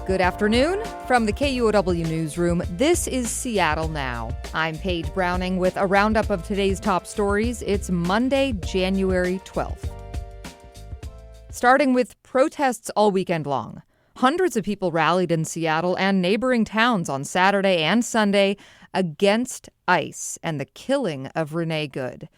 Good afternoon. From the KUOW newsroom, this is Seattle Now. I'm Paige Browning with a roundup of today's top stories. It's Monday, January 12th. Starting with protests all weekend long. Hundreds of people rallied in Seattle and neighboring towns on Saturday and Sunday against ICE and the killing of Renee Good.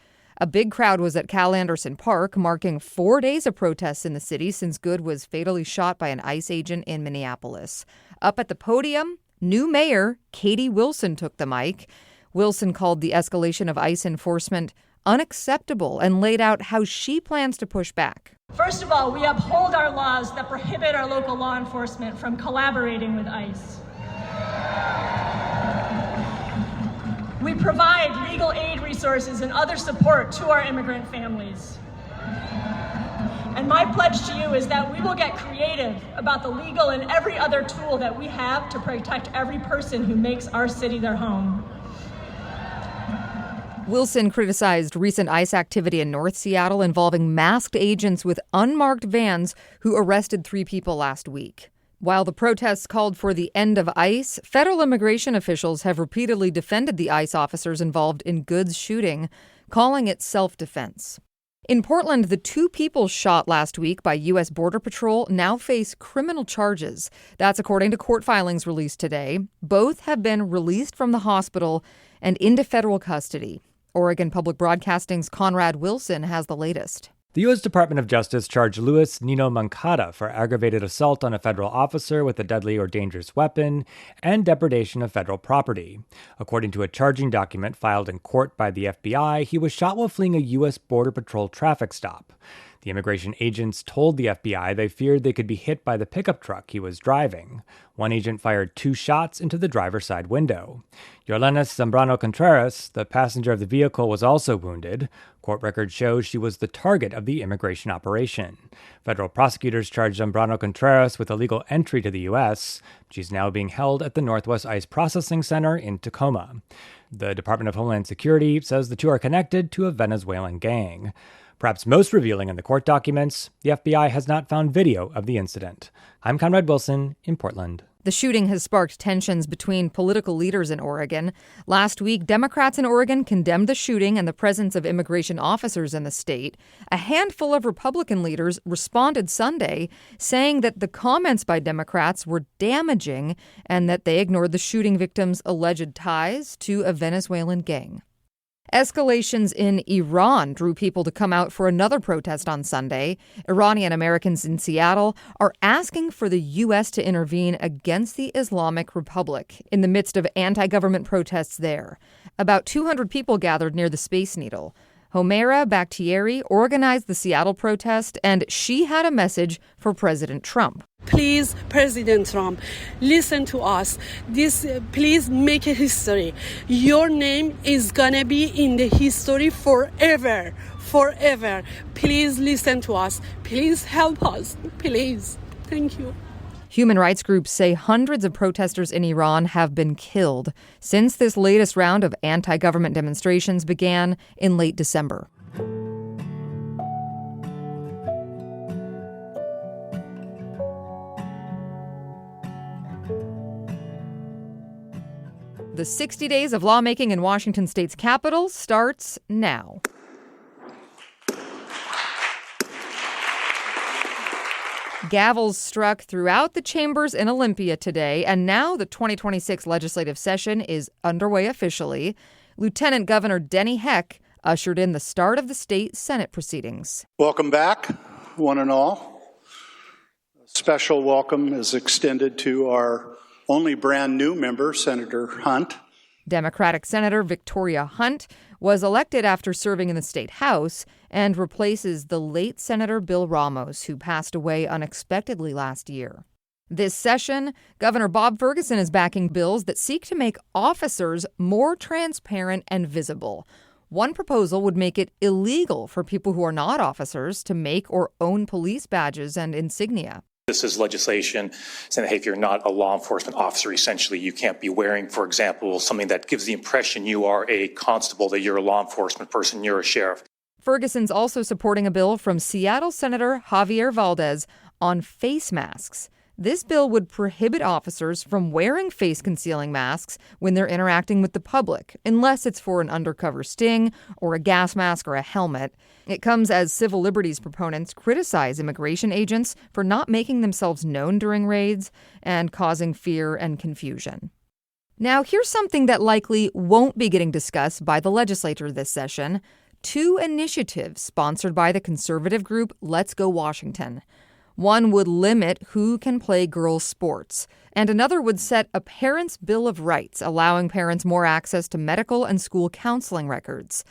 A big crowd was at Cal Anderson Park, marking 4 days of protests in the city since Good was fatally shot by an ICE agent in Minneapolis. Up at the podium, new mayor Katie Wilson took the mic. Wilson called the escalation of ICE enforcement unacceptable and laid out how she plans to push back. First of all, we uphold our laws that prohibit our local law enforcement from collaborating with ICE. We provide legal aid resources and other support to our immigrant families. And my pledge to you is that we will get creative about the legal and every other tool that we have to protect every person who makes our city their home. Wilson criticized recent ICE activity in North Seattle involving masked agents with unmarked vans who arrested 3 people last week. While the protests called for the end of ICE, federal immigration officials have repeatedly defended the ICE officers involved in Good's shooting, calling it self-defense. In Portland, the 2 people shot last week by U.S. Border Patrol now face criminal charges. That's according to court filings released today. Both have been released from the hospital and into federal custody. Oregon Public Broadcasting's Conrad Wilson has the latest. The U.S. Department of Justice charged Luis Nino Moncada for aggravated assault on a federal officer with a deadly or dangerous weapon and depredation of federal property. According to a charging document filed in court by the FBI, he was shot while fleeing a U.S. Border Patrol traffic stop. The immigration agents told the FBI they feared they could be hit by the pickup truck he was driving. One agent fired 2 shots into the driver's side window. Yorlenis Zambrano Contreras, the passenger of the vehicle, was also wounded. Court records show she was the target of the immigration operation. Federal prosecutors charged Zambrano Contreras with illegal entry to the U.S. She's now being held at the Northwest ICE Processing Center in Tacoma. The Department of Homeland Security says the 2 are connected to a Venezuelan gang. Perhaps most revealing in the court documents, the FBI has not found video of the incident. I'm Conrad Wilson in Portland. The shooting has sparked tensions between political leaders in Oregon. Last week, Democrats in Oregon condemned the shooting and the presence of immigration officers in the state. A handful of Republican leaders responded Sunday, saying that the comments by Democrats were damaging and that they ignored the shooting victims' alleged ties to a Venezuelan gang. Escalations in Iran drew people to come out for another protest on Sunday. Iranian Americans in Seattle are asking for the U.S. to intervene against the Islamic Republic in the midst of anti-government protests there. About 200 people gathered near the Space Needle. Homaira Bakhtiari organized the Seattle protest, and she had a message for President Trump. Please, President Trump, listen to us. Please make a history. Your name is gonna be in the history forever. Please listen to us. Please help us. Please. Thank you. Human rights groups say hundreds of protesters in Iran have been killed since this latest round of anti-government demonstrations began in late December. The 60 days of lawmaking in Washington state's capital starts now. Gavels struck throughout the chambers in Olympia today, and now the 2026 legislative session is underway officially. Lieutenant Governor Denny Heck ushered in the start of the state Senate proceedings. Welcome back, one and all. A special welcome is extended to our only brand new member, Senator Hunt. Democratic Senator Victoria Hunt was elected after serving in the state House and replaces the late Senator Bill Ramos, who passed away unexpectedly last year. This session, Governor Bob Ferguson is backing bills that seek to make officers more transparent and visible. One proposal would make it illegal for people who are not officers to make or own police badges and insignia. This is legislation saying that, hey, if you're not a law enforcement officer, essentially you can't be wearing, for example, something that gives the impression you are a constable, that you're a law enforcement person, you're a sheriff. Ferguson's also supporting a bill from Seattle Senator Javier Valdez on face masks. This bill would prohibit officers from wearing face-concealing masks when they're interacting with the public, unless it's for an undercover sting or a gas mask or a helmet. It comes as civil liberties proponents criticize immigration agents for not making themselves known during raids and causing fear and confusion. Now, here's something that likely won't be getting discussed by the legislature this session. 2 initiatives sponsored by the conservative group Let's Go Washington. One would limit who can play girls' sports, and another would set a parent's Bill of Rights, allowing parents more access to medical and school counseling records.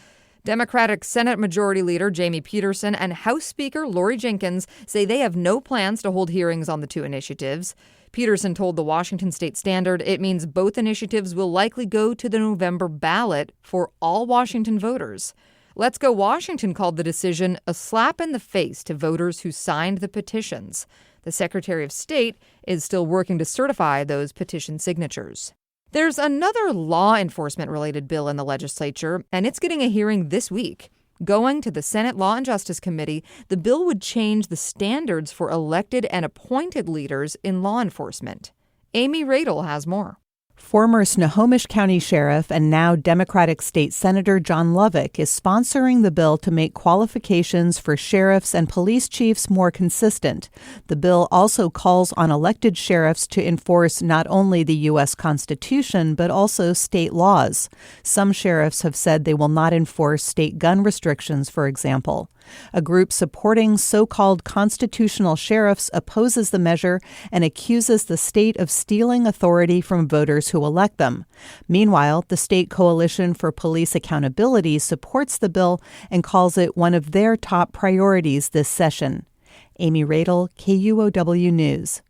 Democratic Senate Majority Leader Jamie Peterson and House Speaker Lori Jenkins say they have no plans to hold hearings on the 2 initiatives. Peterson told the Washington State Standard it means both initiatives will likely go to the November ballot for all Washington voters. Let's Go Washington called the decision a slap in the face to voters who signed the petitions. The Secretary of State is still working to certify those petition signatures. There's another law enforcement-related bill in the legislature, and it's getting a hearing this week. Going to the Senate Law and Justice Committee, the bill would change the standards for elected and appointed leaders in law enforcement. Amy Radel has more. Former Snohomish County Sheriff and now Democratic State Senator John Lovick is sponsoring the bill to make qualifications for sheriffs and police chiefs more consistent. The bill also calls on elected sheriffs to enforce not only the U.S. Constitution, but also state laws. Some sheriffs have said they will not enforce state gun restrictions, for example. A group supporting so-called constitutional sheriffs opposes the measure and accuses the state of stealing authority from voters who elect them. Meanwhile, the State Coalition for Police Accountability supports the bill and calls it one of their top priorities this session. Amy Radel, KUOW News.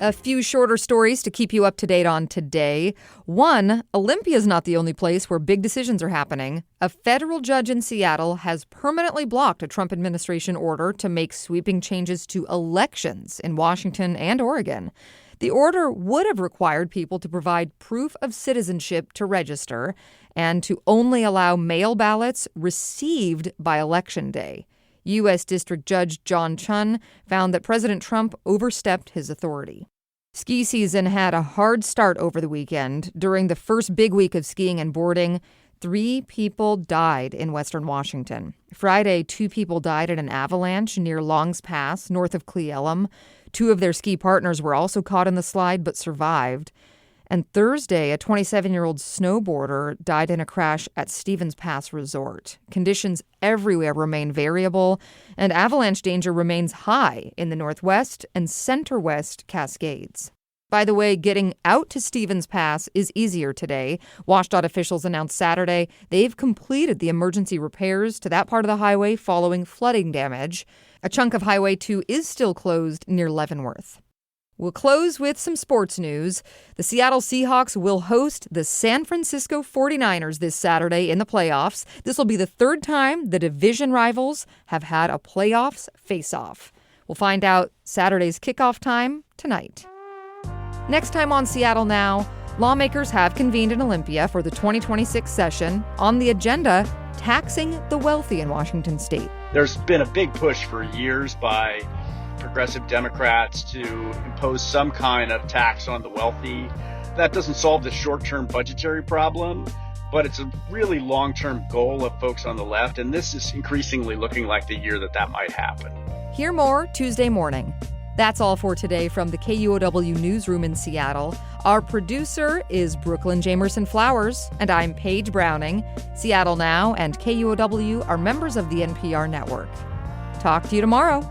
A few shorter stories to keep you up to date on today. 1, Olympia's not the only place where big decisions are happening. A federal judge in Seattle has permanently blocked a Trump administration order to make sweeping changes to elections in Washington and Oregon. The order would have required people to provide proof of citizenship to register and to only allow mail ballots received by Election Day. U.S. District Judge John Chun found that President Trump overstepped his authority. Ski season had a hard start over the weekend. During the first big week of skiing and boarding, 3 people died in western Washington. Friday, 2 people died in an avalanche near Longs Pass, north of Cle Elum. 2 of their ski partners were also caught in the slide but survived. And Thursday, a 27-year-old snowboarder died in a crash at Stevens Pass Resort. Conditions everywhere remain variable, and avalanche danger remains high in the Northwest and Center-West Cascades. By the way, getting out to Stevens Pass is easier today. WashDOT officials announced Saturday they've completed the emergency repairs to that part of the highway following flooding damage. A chunk of Highway 2 is still closed near Leavenworth. We'll close with some sports news. The Seattle Seahawks will host the San Francisco 49ers this Saturday in the playoffs. This will be the 3rd time the division rivals have had a playoffs face-off. We'll find out Saturday's kickoff time tonight. Next time on Seattle Now, lawmakers have convened in Olympia for the 2026 session. On the agenda, taxing the wealthy in Washington state. There's been a big push for years by progressive Democrats to impose some kind of tax on the wealthy. That doesn't solve the short-term budgetary problem, but it's a really long-term goal of folks on the left, and this is increasingly looking like the year that might happen. Hear more Tuesday morning. That's all for today from the KUOW Newsroom in Seattle. Our producer is Brooklyn Jamerson Flowers, and I'm Paige Browning. Seattle Now and KUOW are members of the NPR network. Talk to you tomorrow.